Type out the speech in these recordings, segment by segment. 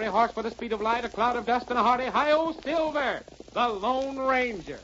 fiery horse with the speed of light, a cloud of dust, and a hearty hi-yo Silver, the Lone Ranger.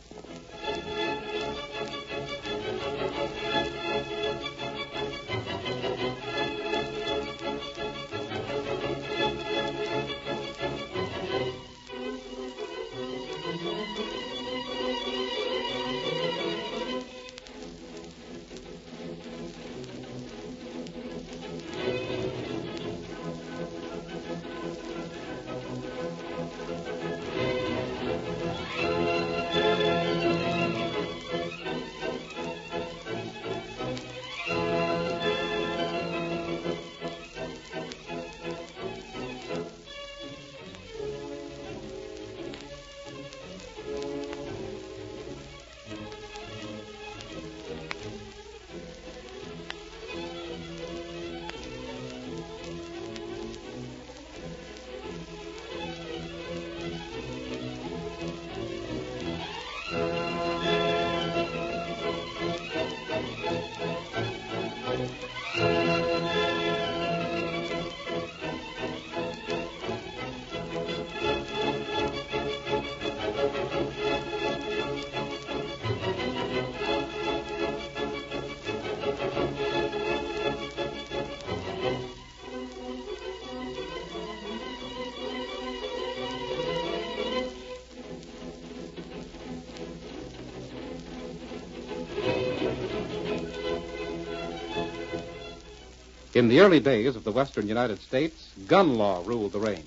In the early days of the western United States, gun law ruled the range.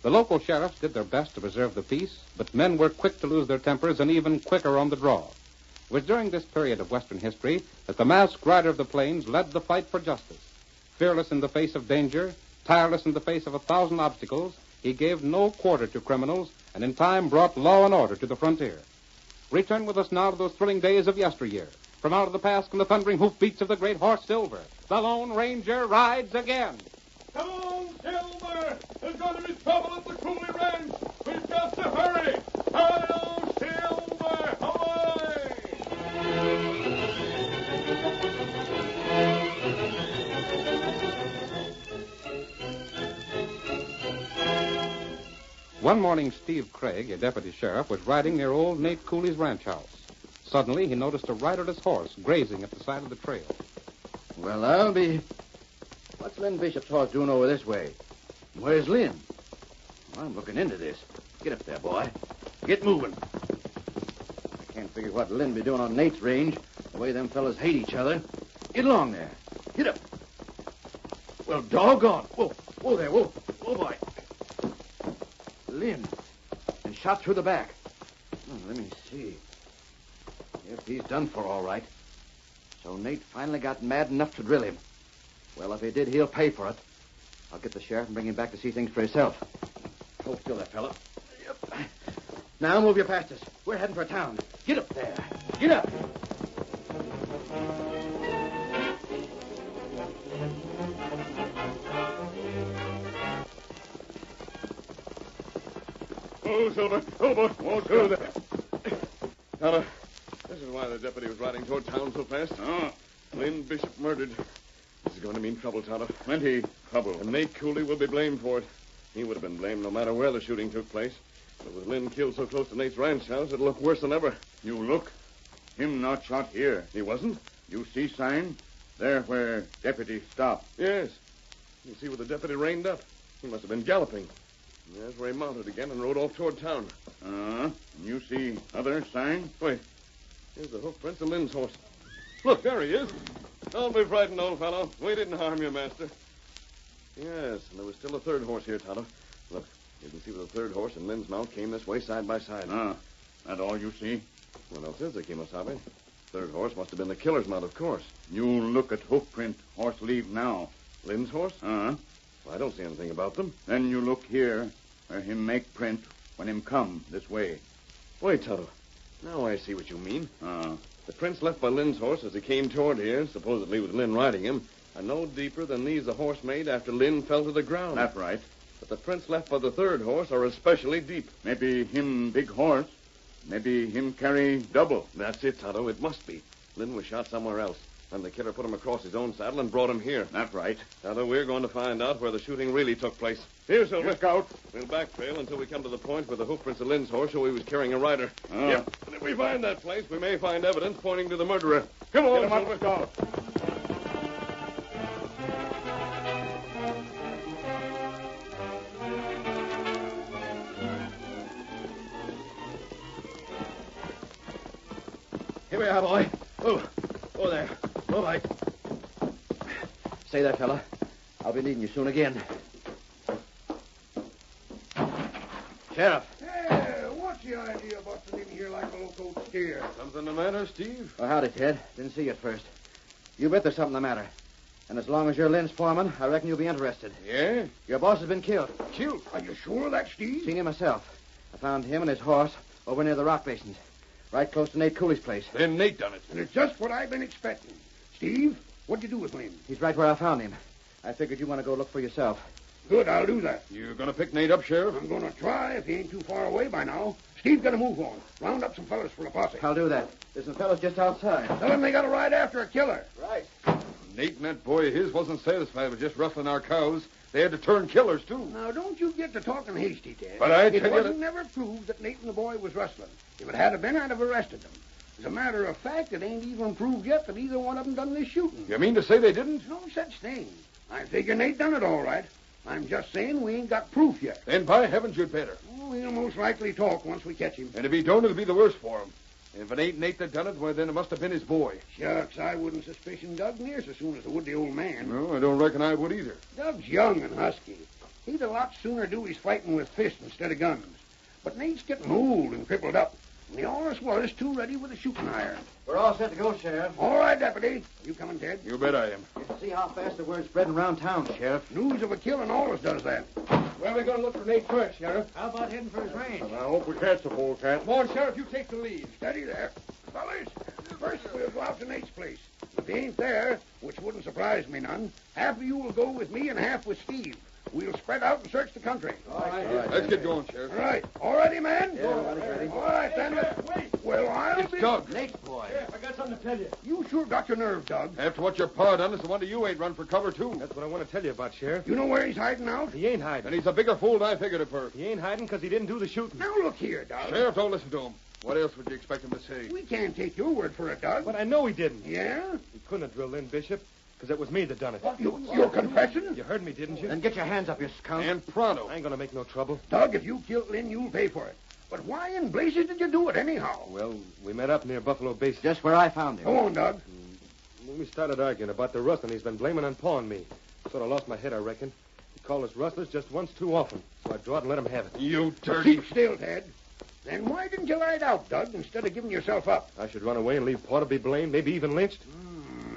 The local sheriffs did their best to preserve the peace, but men were quick to lose their tempers and even quicker on the draw. It was during this period of western history that the masked rider of the plains led the fight for justice. Fearless in the face of danger, tireless in the face of 1,000 obstacles, he gave no quarter to criminals and in time brought law and order to the frontier. Return with us now to those thrilling days of yesteryear. From out of the past come the thundering hoofbeats of the great horse Silver. The Lone Ranger rides again. Come on, Silver! There's going to be trouble at the Cooley Ranch. We've got to hurry. Hi-yo, Silver! Away! One morning, Steve Craig, a deputy sheriff, was riding near old Nate Cooley's ranch house. Suddenly, he noticed a riderless horse grazing at the side of the trail. Well, I'll be... What's Lynn Bishop's horse doing over this way? Where's Lynn? Well, I'm looking into this. Get up there, boy. Get moving. I can't figure what Lynn be doing on Nate's range, the way them fellas hate each other. Get along there. Get up. Well, doggone. Whoa, whoa there, whoa. Whoa, boy. Lynn. And shot through the back. Oh, let me see. Yep, he's done for all right. So Nate finally got mad enough to drill him. Well, if he did, he'll pay for it. I'll get the sheriff and bring him back to see things for himself. Hold still there, fella. Yep. Now move you past us. We're heading for town. Get up there. Get up. Oh, Silver. Oh, boy. Oh, Silver. Now, this is why the deputy was riding toward town so fast. Oh. Lynn Bishop murdered. This is going to mean trouble, Tonto. Plenty trouble. And Nate Cooley will be blamed for it. He would have been blamed no matter where the shooting took place. But with Lynn killed so close to Nate's ranch house, it'll look worse than ever. You look. Him not shot here. He wasn't? You see sign? There where deputy stopped. Yes. You see where the deputy reined up. He must have been galloping. There's where he mounted again and rode off toward town. You see other sign? Wait. Here's the hoof prints of Lynn's horse. Look, there he is. Don't be frightened, old fellow. We didn't harm you, master. Yes, and there was still a third horse here, Tonto. Look, you can see where the third horse and Lynn's mount came this way side by side. That all you see? What else is there, Kimosabe? Third horse must have been the killer's mount, of course. You look at hoof print horse leave now. Lynn's horse? Uh-huh. Well, I don't see anything about them. Then you look here where him make print when him come this way. Wait, Tonto. Now I see what you mean. Uh-huh. The prints left by Lynn's horse as he came toward here, supposedly with Lynn riding him, are no deeper than these the horse made after Lynn fell to the ground. That's right. But the prints left by the third horse are especially deep. Maybe him big horse. Maybe him carry double. That's it, Tonto. It must be. Lynn was shot somewhere else. Then the killer put him across his own saddle and brought him here. That's right. Tonto, we're going to find out where the shooting really took place. Here, Silver. Here, Scout. We'll backtrail until we come to the point where the hoofprints of Lynn's horse show he was carrying a rider. Oh. Yep. And if we find that place, we may find evidence pointing to the murderer. Come on, Get him Silver. up, Scout. Here we are, boy. Oh, there. All right. Stay there, fella. I'll be needing you soon again. Sheriff. Hey, what's the idea of busting in here like a local steer? Something the matter, Steve? Well, howdy, Ted. Didn't see you at first. You bet there's something the matter. And as long as you're Lynn's foreman, I reckon you'll be interested. Yeah? Your boss has been killed. Killed? Are you sure that's Steve? Seen him myself. I found him and his horse over near the rock basins, right close to Nate Cooley's place. Then Nate done it. And it's just what I've been expecting. Steve, what'd you do with Lynn? He's right where I found him. I figured you want to go look for yourself. Good, I'll do that. You gonna pick Nate up, Sheriff? I'm going to try if he ain't too far away by now. Steve, got to move on. Round up some fellas for a posse. I'll do that. There's some fellows just outside. Tell them they got to ride after a killer. Right. Nate and that boy of his wasn't satisfied with just ruffling our cows. They had to turn killers, too. Now, don't you get to talking hasty, Ted. But I it tell you wasn't that- never proved that Nate and the boy was rustling. If it had been, I'd have arrested them. As a matter of fact, it ain't even proved yet that either one of them done this shooting. You mean to say they didn't? No such thing. I figure Nate done it all right. I'm just saying we ain't got proof yet. Then by heavens, you'd better. Oh, we'll most likely talk once we catch him. And if he don't, it'll be the worse for him. If it ain't Nate that done it, well, then it must have been his boy. Shucks, I wouldn't suspicion Doug near so soon as I would the old man. No, I don't reckon I would either. Doug's young and husky. He'd a lot sooner do his fighting with fists instead of guns. But Nate's getting old and crippled up. And the honest was too ready with a shooting iron. We're all set to go, Sheriff. All right, Deputy. You coming, Ted? You bet I am. You can see how fast the word's spreading around town, Sheriff. News of a killing always does that. Where are we going to look for Nate first, Sheriff? How about heading for his range? I hope we catch the polecat. Come on, Sheriff, you take the lead. Steady there. Fellas, first we'll go out to Nate's place. If he ain't there, which wouldn't surprise me none, half of you will go with me and half with Steve. We'll spread out and search the country. All right. Let's get going, Sheriff. All right. All ready, man? Yeah, ready. All right, then. Wait. Well, I'll It's be... Doug. Nate's boy. I got something to tell you. You sure got your nerve, Doug. After what your pa done, it's a wonder you ain't run for cover, too. That's what I want to tell you about, Sheriff. You know where he's hiding out? He ain't hiding. And he's a bigger fool than I figured it for. He ain't hiding because he didn't do the shooting. Now, look here, Doug. Sheriff, don't listen to him. What else would you expect him to say? We can't take your word for it, Doug. But I know he didn't. Yeah? He couldn't have drilled Lynn Bishop because it was me that done it. Your confession? You heard me, didn't you? Then get your hands up, you skunk. And pronto. I ain't going to make no trouble. Doug, if you killed Lynn, you'll pay for it. But why in blazes did you do it anyhow? Well, we met up near Buffalo Base. Just where I found him. Go on, Doug. When we started arguing about the rustling, he's been blaming and pawing me. Sort of lost my head, I reckon. He called us rustlers just once too often, so I drawed and let him have it. You dirty... Keep still, Ted. Then why didn't you ride out, Doug, instead of giving yourself up? I should run away and leave Pa to be blamed, maybe even lynched.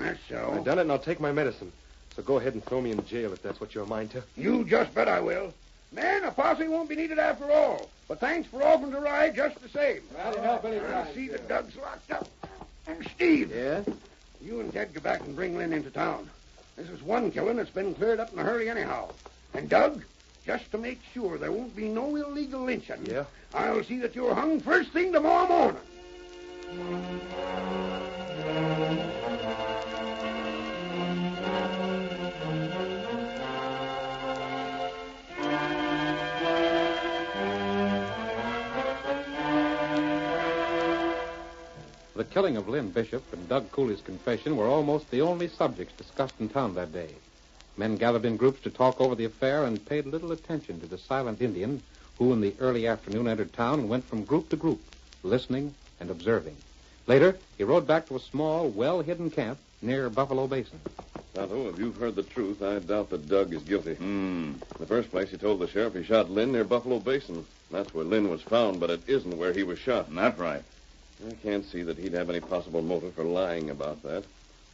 That's I so. done it, and I'll take my medicine. So go ahead and throw me in jail if that's what you're a mind to. You just bet I will. Man, a posse won't be needed after all. But thanks for offering to ride just the same. I see that Doug's locked up. And Steve, Yeah? you and Ted go back and bring Lynn into town. This is one killing that's been cleared up in a hurry anyhow. And Doug, just to make sure there won't be no illegal lynching, Yeah? I'll see that you're hung first thing tomorrow morning. The killing of Lynn Bishop and Doug Cooley's confession were almost the only subjects discussed in town that day. Men gathered in groups to talk over the affair and paid little attention to the silent Indian who in the early afternoon entered town and went from group to group, listening and observing. Later, he rode back to a small, well-hidden camp near Buffalo Basin. Tonto, if you've heard the truth, I doubt that Doug is guilty. Hmm. In the first place, he told the sheriff he shot Lynn near Buffalo Basin. That's where Lynn was found, but it isn't where he was shot. That's right. I can't see that he'd have any possible motive for lying about that.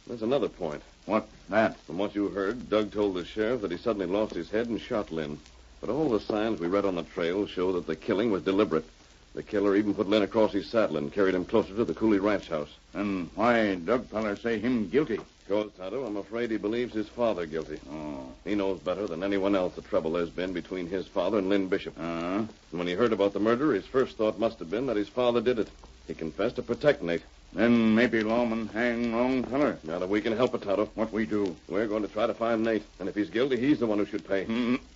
There's another point. What's that? From what you heard, Doug told the sheriff that he suddenly lost his head and shot Lynn. But all the signs we read on the trail show that the killing was deliberate. The killer even put Lynn across his saddle and carried him closer to the Cooley ranch house. And why Doug feller say him guilty? Because, Tonto, I'm afraid he believes his father guilty. Oh. He knows better than anyone else the trouble there's been between his father and Lynn Bishop. Uh-huh. And when he heard about the murder, his first thought must have been that his father did it. He confessed to protect Nate. Then maybe lawmen hang Long Feller. Now that we can help it, Tonto. What we do? We're going to try to find Nate. And if he's guilty, he's the one who should pay.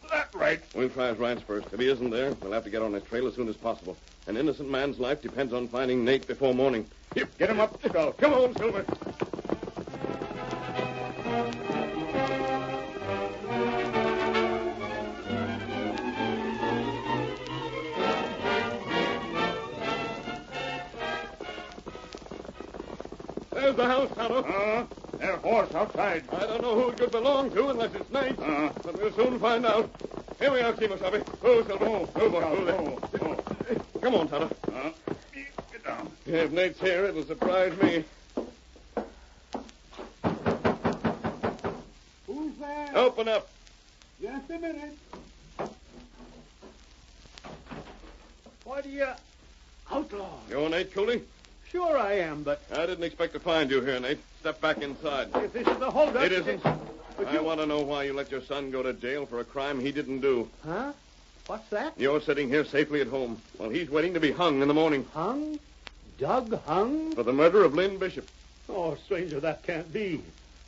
That's right. We'll try his ranch first. If he isn't there, we'll have to get on his trail as soon as possible. An innocent man's life depends on finding Nate before morning. Here, get him up, Skull. Come on, Silver. There's the house, Tonto. There's a horse outside. I don't know who it could belong to unless it's Nate. But we'll soon find out. Here we are, Kemosabe. Oh, Silver. Come on, Tonto. Get down. If Nate's here, it'll surprise me. Who's there? Open up. Just a minute. What are you... Outlaw? You're Nate Cooley? Sure I am, but I didn't expect to find you here, Nate. Step back inside. if this is the holdup... It isn't. But I want to know why you let your son go to jail for a crime he didn't do. Huh? What's that? You're sitting here safely at home while he's waiting to be hung in the morning Hung? Doug hung? for the murder of Lynn Bishop. Oh, stranger, that can't be.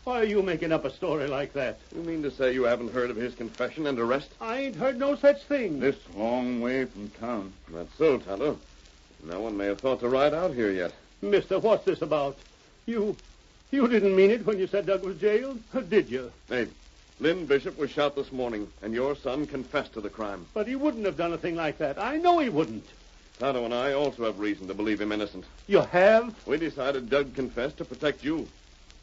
Why are you making up a story like that? You mean to say you haven't heard of his confession and arrest? I ain't heard no such thing. This long way from town. That's so, Tonto. No one may have thought to ride out here yet. Mister, what's this about? You didn't mean it when you said Doug was jailed, did you? Nate, Lynn Bishop was shot this morning, and your son confessed to the crime. But he wouldn't have done a thing like that. I know he wouldn't. Tonto and I also have reason to believe him innocent. You have? We decided Doug confessed to protect you.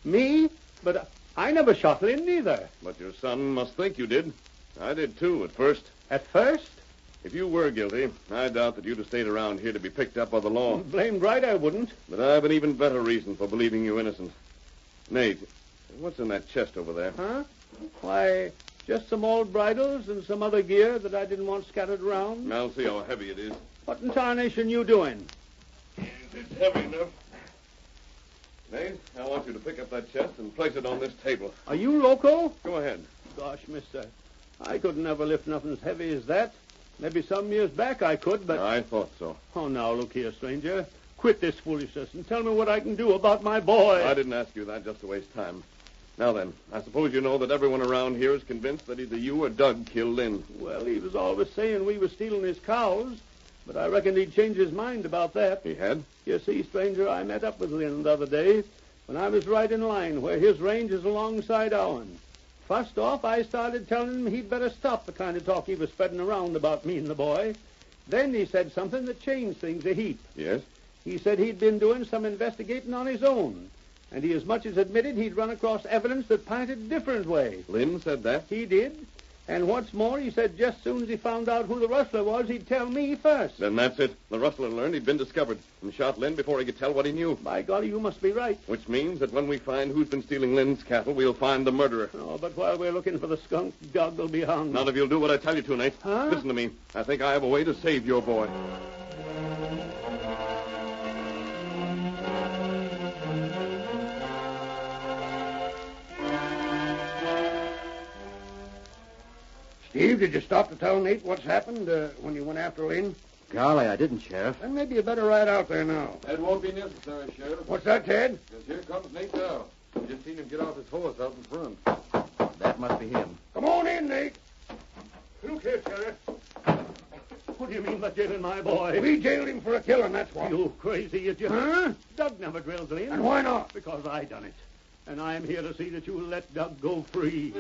Me? But I never shot Lynn neither. But your son must think you did. I did, too, at first. At first? If you were guilty, I doubt that you'd have stayed around here to be picked up by the law. Blamed right I wouldn't. But I've an even better reason for believing you innocent. Nate, what's in that chest over there? Huh? Why, just some old bridles and some other gear that I didn't want scattered around. I'll see how heavy it is. What in tarnation you doing? It's heavy enough. Nate, I want you to pick up that chest and place it on this table. Are you loco? Go ahead. Gosh, mister, I could never lift nothing as heavy as that. Maybe some years back I could, but... I thought so. Oh, now, look here, stranger. Quit this foolishness and tell me what I can do about my boy. I didn't ask you that just to waste time. Now then, I suppose you know that everyone around here is convinced that either you or Doug killed Lynn. Well, he was always saying we were stealing his cows, but I reckon he'd changed his mind about that. He had? You see, stranger, I met up with Lynn the other day when I was right in line where his range is alongside ourn. First off, I started telling him he'd better stop the kind of talk he was spreading around about me and the boy. Then he said something that changed things a heap. Yes? He said he'd been doing some investigating on his own, and he as much as admitted he'd run across evidence that pointed a different way. Lynn said that? He did. And what's more, he said just soon as he found out who the rustler was, he'd tell me first. Then that's it. The rustler learned he'd been discovered and shot Lynn before he could tell what he knew. By golly, you must be right. Which means that when we find who's been stealing Lynn's cattle, we'll find the murderer. Oh, but while we're looking for the skunk, Doug will be hung. Not if you'll do what I tell you to, Nate. Huh? Listen to me. I think I have a way to save your boy. Steve, did you stop to tell Nate what's happened when you went after Lynn? Golly, I didn't, Sheriff. Then maybe you better ride out there now. That won't be necessary, Sheriff. What's that, Ted? Because here comes Nate now. We just seen him get off his horse out in front. That must be him. Come on in, Nate. Look here, Sheriff. What do you mean by jailing my boy? We jailed him for a killing, that's what. You crazy idiot. Huh? Doug never drilled Lynn. And why not? Because I done it. And I'm here to see that you let Doug go free.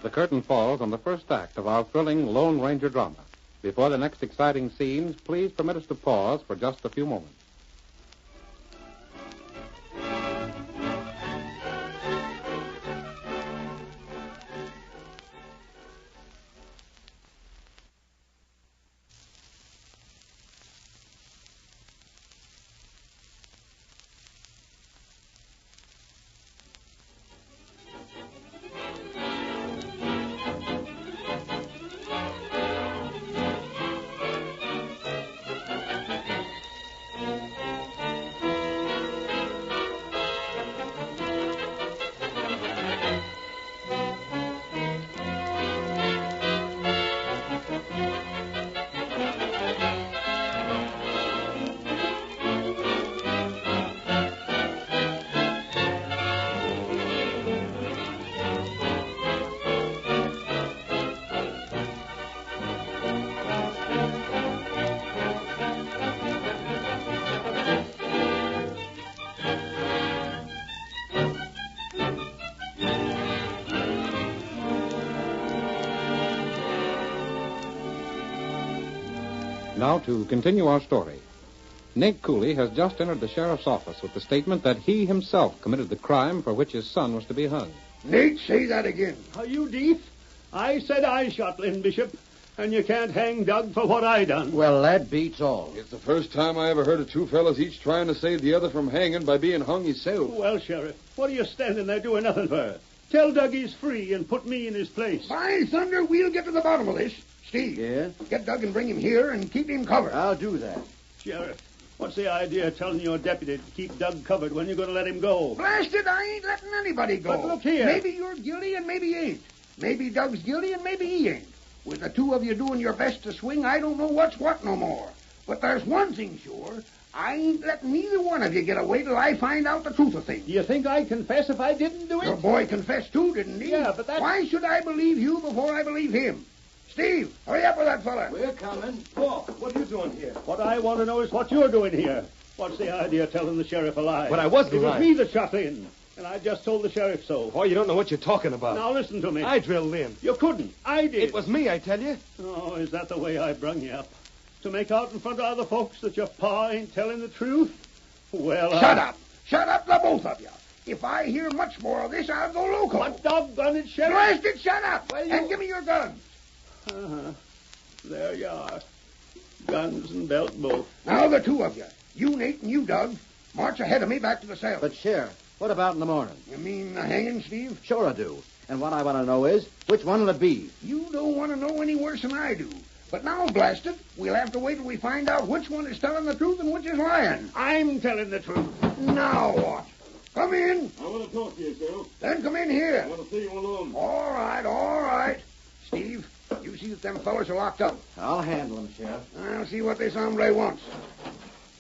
The curtain falls on the first act of our thrilling Lone Ranger drama. Before the next exciting scenes, please permit us to pause for just a few moments. Now, to continue our story. Nate Cooley has just entered the sheriff's office with the statement that he himself committed the crime for which his son was to be hung. Nate, say that again. Are you deef? I said I shot Lynn Bishop, and you can't hang Doug for what I done. Well, that beats all. It's the first time I ever heard of two fellas each trying to save the other from hanging by being hung himself. Well, Sheriff, what are you standing there doing nothing for? Tell Doug he's free and put me in his place. By thunder, we'll get to the bottom of this. Steve. Yeah? Get Doug and bring him here and keep him covered. I'll do that. Sheriff, what's the idea of telling your deputy to keep Doug covered when you're going to let him go? Blast it, I ain't letting anybody go. But look here. Maybe you're guilty and maybe you ain't. Maybe Doug's guilty and maybe he ain't. With the two of you doing your best to swing, I don't know what's what no more. But there's one thing sure. I ain't letting neither one of you get away till I find out the truth of things. Do you think I'd confess if I didn't do it? Your boy confessed too, didn't he? Yeah, but that... Why should I believe you before I believe him? Steve, hurry up with that fella. We're coming. Paul, what are you doing here? What I want to know is what you're doing here. What's the idea of telling the sheriff a lie? But I wasn't It was lying. me that shot Lynn, and I just told the sheriff so. Paul, you don't know what you're talking about. Now listen to me. I drilled Lynn. You couldn't. I did. It was me, I tell you. Oh, is that the way I brung you up? To make out in front of other folks that your pa ain't telling the truth? Well, Shut up. Shut up, the both of you. If I hear much more of this, I'll go loco. What doggone it, Sheriff? Blast it, shut up. Well, And give me your guns. Uh-huh. There you are. Guns and belt both. Now, the two of you. You, Nate, and you, Doug. March ahead of me back to the cell. But, Sheriff, what about in the morning? You mean the hanging, Steve? Sure I do. And what I want to know is, which one will it be? You don't want to know any worse than I do. But now, blast it, we'll have to wait till we find out which one is telling the truth and which is lying. I'm telling the truth. Now what? Come in. I want to talk to you, Sheriff. Then come in here. I want to see you alone. All right, all right. Steve, you see that them fellas are locked up. I'll handle them, Sheriff. I'll see what this hombre wants.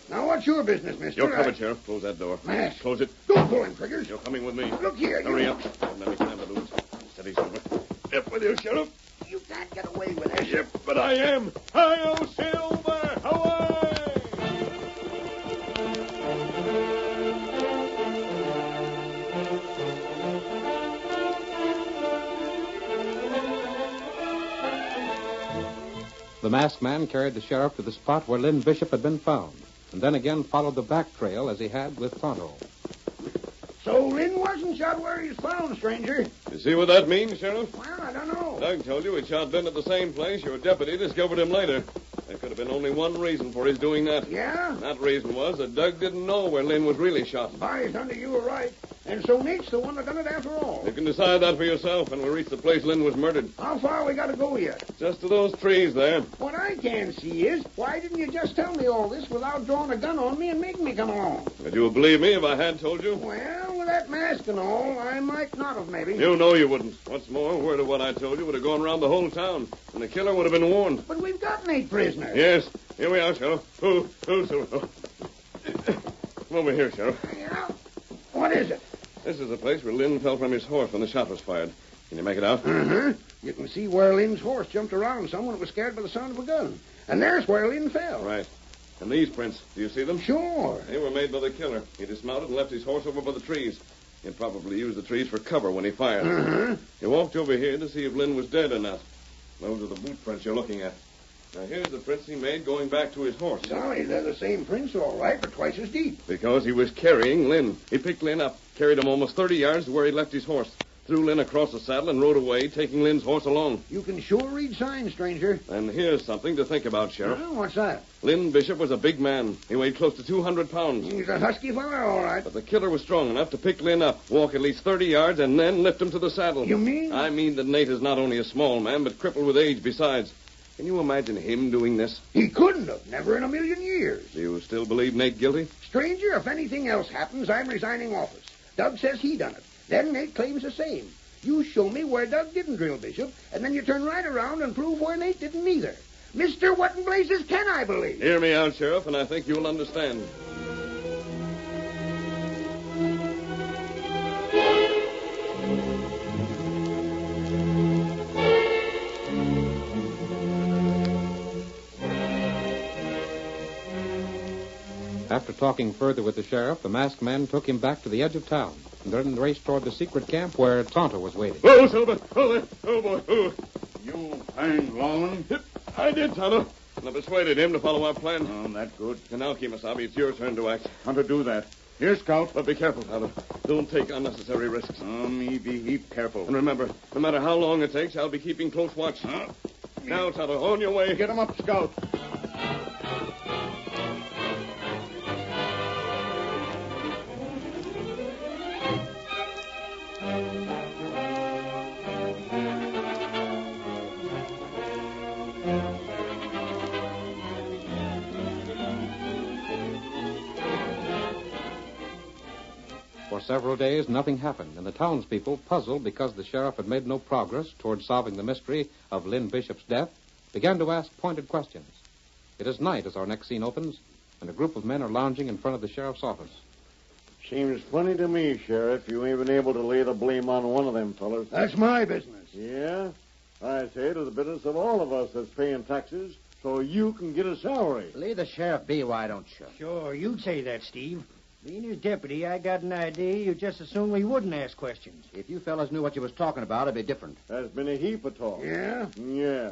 Now, what's your business, mister? You're covered, Sheriff. Close that door. Mask. Close it. Don't pull him, Triggers. You're coming with me. Look here, Hurry you. up. Don't let me climb the lose. Steady, Silver. Up with you, Sheriff. You can't get away with this. Yep, but I am. Hi-yo, Silver. Away! The masked man carried the sheriff to the spot where Lynn Bishop had been found, and then again followed the back trail as he had with Tonto. So Lynn wasn't shot where he's found, stranger. You see what that means, Sheriff? Well, I don't know. Doug told you he shot Lynn at the same place. Your deputy discovered him later. There could have been only one reason for his doing that. Yeah? And that reason was that Doug didn't know where Lynn was really shot. By thunder, you were right. And so Nate's the one that done it after all. You can decide that for yourself when we reach the place Lynn was murdered. How far we got to go yet? Just to those trees there. What I can see is, why didn't you just tell me all this without drawing a gun on me and making me come along? Would you believe me if I had told you? Well, with that mask and all, I might not have, maybe. You know you wouldn't. What's more, word of what I told you would have gone around the whole town, and the killer would have been warned. But we've got Nate prisoner. Yes, here we are, Sheriff. Silver. Come over here, Sheriff. Yeah? What is it? This is the place where Lynn fell from his horse when the shot was fired. Can you make it out? Uh-huh. You can see where Lynn's horse jumped around some when it was scared by the sound of a gun. And there's where Lynn fell. Right. And these prints, do you see them? Sure. They were made by the killer. He dismounted and left his horse over by the trees. He'd probably used the trees for cover when he fired. Uh-huh. He walked over here to see if Lynn was dead or not. Those are the boot prints you're looking at. Now, here's the prints he made going back to his horse. Sorry, they're the same prints, all right, but twice as deep. Because he was carrying Lynn. He picked Lynn up, carried him almost 30 yards to where he left his horse, threw Lynn across the saddle, and rode away, taking Lynn's horse along. You can sure read signs, stranger. And here's something to think about, Sheriff. Well, what's that? Lynn Bishop was a big man. He weighed close to 200 pounds. He's a husky fella, all right. But the killer was strong enough to pick Lynn up, walk at least 30 yards, and then lift him to the saddle. You mean? I mean that Nate is not only a small man, but crippled with age besides. Can you imagine him doing this? He couldn't have. Never in a million years. Do you still believe Nate guilty? Stranger, if anything else happens, I'm resigning office. Doug says he done it. Then Nate claims the same. You show me where Doug didn't drill Bishop, and then you turn right around and prove where Nate didn't either. Mister, what in blazes can I believe? Hear me out, Sheriff, and I think you'll understand. After talking further with the sheriff, the masked man took him back to the edge of town, and then raced toward the secret camp where Tonto was waiting. Oh, Silver! Oh, there! Oh, boy! Oh. You find lawman? I did, Tonto. And I persuaded him to follow our plan. Oh, that's good. And now, Kemosabe, it's your turn to act. Hunter, do that. Here, Scout. But be careful, Tonto. Don't take unnecessary risks. Me be heap careful. And remember, no matter how long it takes, I'll be keeping close watch. Now, Tonto, on your way. Get him up, Scout. For several days, nothing happened, and the townspeople, puzzled because the sheriff had made no progress toward solving the mystery of Lynn Bishop's death, began to ask pointed questions. It is night as our next scene opens, and a group of men are lounging in front of the sheriff's office. Seems funny to me, Sheriff, you ain't been able to lay the blame on one of them fellas. That's my business. Yeah? I say it is the business of all of us that's paying taxes, so you can get a salary. Leave the sheriff be, why don't you? Sure, you'd say that, Steve. Being his deputy, I got an idea you just as soon we wouldn't ask questions. If you fellas knew what you was talking about, it'd be different. There's been a heap of talk. Yeah? Yeah.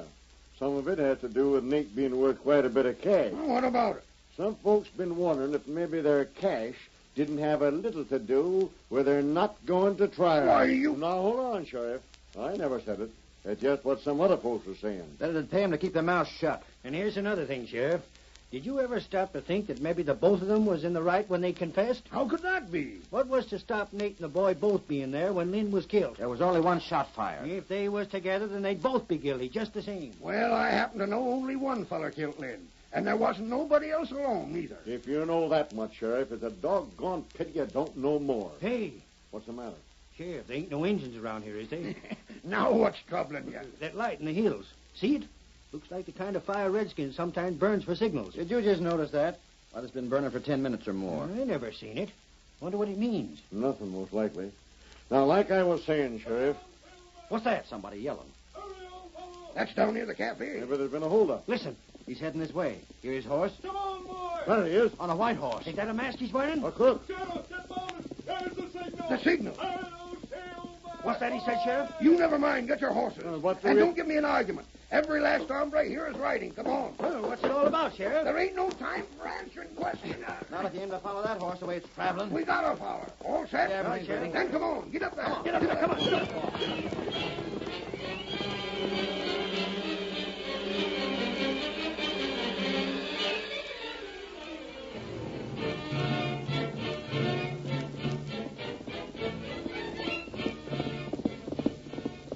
Some of it has to do with Nate being worth quite a bit of cash. Well, what about it? Some folks been wondering if maybe their cash didn't have a little to do with their not going to trial. Why, you... Now, hold on, Sheriff. I never said it. It's just what some other folks are saying. That it'd pay him to keep their mouths shut. And here's another thing, Sheriff. Did you ever stop to think that maybe the both of them was in the right when they confessed? How could that be? What was to stop Nate and the boy both being there when Lynn was killed? There was only one shot fired. If they was together, then they'd both be guilty, just the same. Well, I happen to know only one feller killed Lynn. And there wasn't nobody else alone, either. If you know that much, Sheriff, it's a doggone pity you don't know more. Hey, What's the matter? Sheriff, there ain't no engines around here, is there? Now what's troubling you? That light in the hills. See it? Looks like the kind of fire Redskins sometimes burns for signals. Did you just notice that? Well, it's been burning for 10 minutes or more. I never seen it. Wonder what it means. Nothing, most likely. Now, like I was saying, Sheriff, What's that? Somebody yelling. That's down near the cafe. maybe there's been a holdup. Listen. He's heading this way. Hear his horse? Come on, boy! There he is. On a white horse. Is that a mask he's wearing? A crook. Sheriff, get mounted! There's the signal! The signal. What's that he said, Sheriff? You never mind. Get your horses. what do And we- don't give me an argument. Every last hombre here is riding. Come on. Well, what's it all about, Sheriff? There ain't no time for answering questions. Not if you aim to follow that horse the way it's traveling. We got our power. All set? Yeah, everything's ready. Then come on. Get up there. Get up there. Come on. Get up.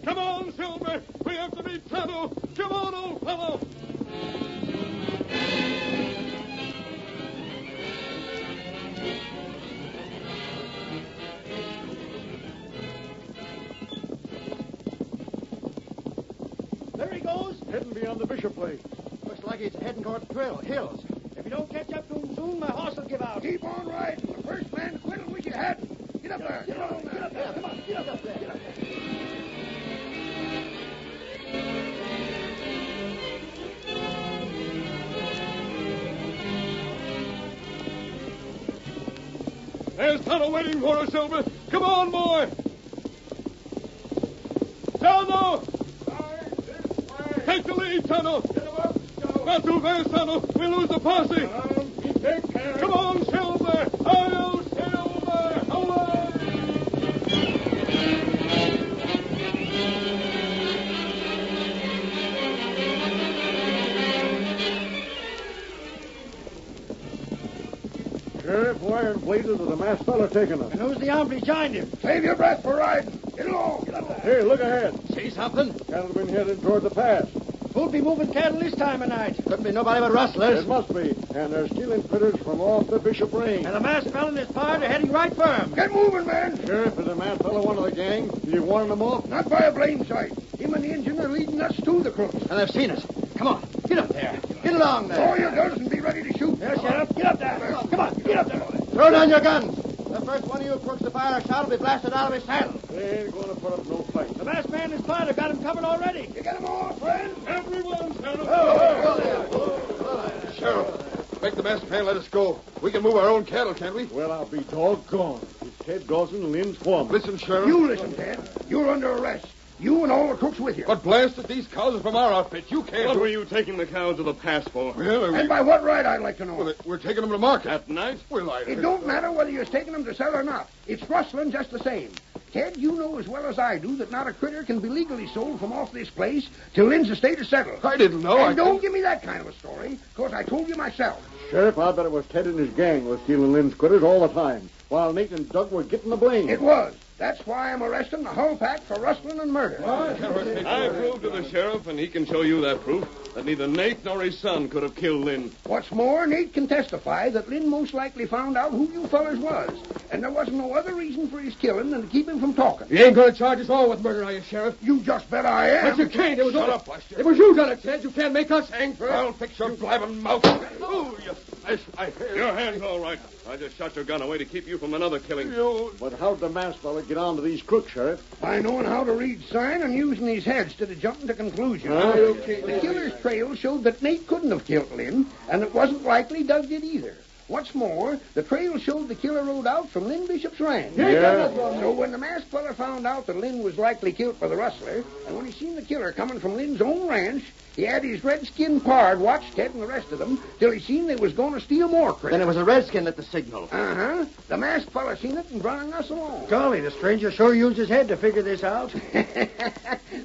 Come on, Silver! We have to meet Tonto! Come on, old fellow! There he goes. Heading beyond the Bishop place. Looks like he's heading toward the hills. If you don't catch up to him soon, my horse will give out. Keep on riding. The first man to quit will wish you hadn't. Get up there. Get on there. Get up there. Come on. Get up there. Get up there. There's Tonto waiting for us, Silver. Come on, boy! Tonto! Take the lead, Tonto! Not too fast, Tonto. We'll lose the posse. Take care. Come on, Silver! Oh, Silver! Away! Sheriff, where in blazes is the masked fellow taking us? And who's the hombre behind him? Save your breath for riding. Get along. Get up there. Hey, look ahead. See something? Cattle been headed toward the pass. Who'll be moving cattle this time of night? Couldn't be nobody but rustlers. It must be. And they're stealing critters from off the Bishop range. And the masked fellow and his pard are heading right for him. Get moving, man. Sheriff, is the masked fellow one of the gang? Do you warn them off? Not by a blame sight. Him and the engine are leading us to the crooks. And they've seen us. Come on. Get up there. Get along there. Lower your guns and be ready to shoot. There, Sheriff. Get up there. Come on. Get up there. Throw down your guns. The first one of you crooks to fire a shot will be blasted out of his saddle. They ain't going to put up no fight. The masked man and his pard have got him covered already. You get them all, friend? Everyone, Tonto! Sheriff, make the masked man let us go. We can move our own cattle, can't we? Well, I'll be doggone. It's Ted Dawson, Lynn's foreman. Listen, Sheriff. You listen, Ted. You're under arrest. You and all the crooks with you. But blast it, these cows are from our outfit. You can't... What were you taking the cows to the pass for? Well, And by what right, I'd like to know. Well, we're taking them to market. At night? Well, It don't matter whether you're taking them to sell or not. It's rustling just the same. Ted, you know as well as I do that not a critter can be legally sold from off this place till Lynn's estate is settled. I didn't know. And don't give me that kind of a story, because I told you myself. Sheriff, I bet it was Ted and his gang was stealing Lynn's critters all the time, while Nate and Doug were getting the blame. It was. That's why I'm arresting the whole pack for rustling and murder. I proved to the sheriff, and he can show you that proof, that neither Nate nor his son could have killed Lynn. What's more, Nate can testify that Lynn most likely found out who you fellers was, and there wasn't no other reason for his killing than to keep him from talking. You ain't going to charge us all with murder, are you, Sheriff? You just bet I am. But you can't. It was Shut up, Buster. It was you done it, Ted. You can't make us hang for it. I'll fix your blabbing mouth. Oh, you smash my hair. Your hand's all right. I just shot your gun away to keep you from another killing. But how'd the masked fella get onto these crooks, Sheriff? By knowing how to read sign and using his head instead of jumping to conclusions. The killer's trail showed that Nate couldn't have killed Lynn, and it wasn't likely Doug did either. What's more, the trail showed the killer rode out from Lynn Bishop's ranch. Yeah. So when the masked fella found out that Lynn was likely killed by the rustler, and when he seen the killer coming from Lynn's own ranch, he had his redskin pard watch Ted and the rest of them till he seen they was going to steal more critters. Then it was a redskin at the signal. Uh-huh. The masked fella seen it and brought us along. Golly, the stranger sure used his head to figure this out.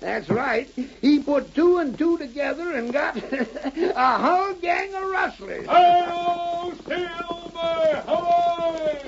That's right. He put two and two together and got a whole gang of rustlers. Hello, Silver! Ahoy!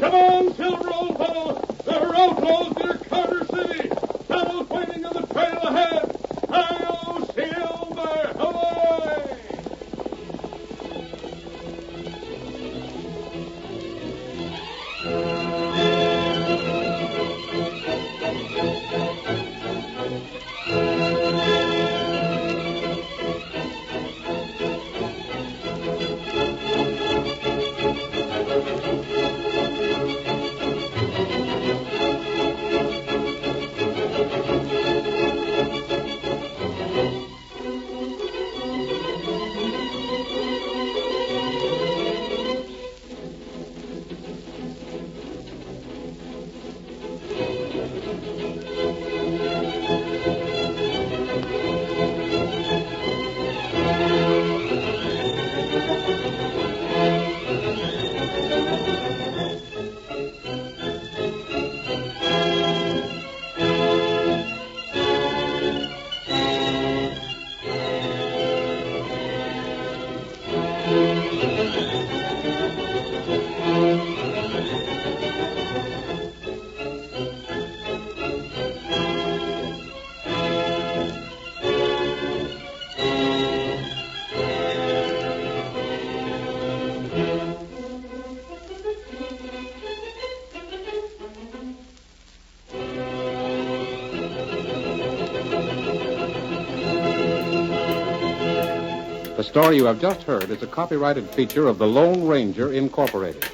Come on, Silver, old fellow! There are outlaws near Carter City! Fellows waiting on the trail ahead! Hi-yo, Silver! Ahoy! The story you have just heard is a copyrighted feature of the Lone Ranger Incorporated.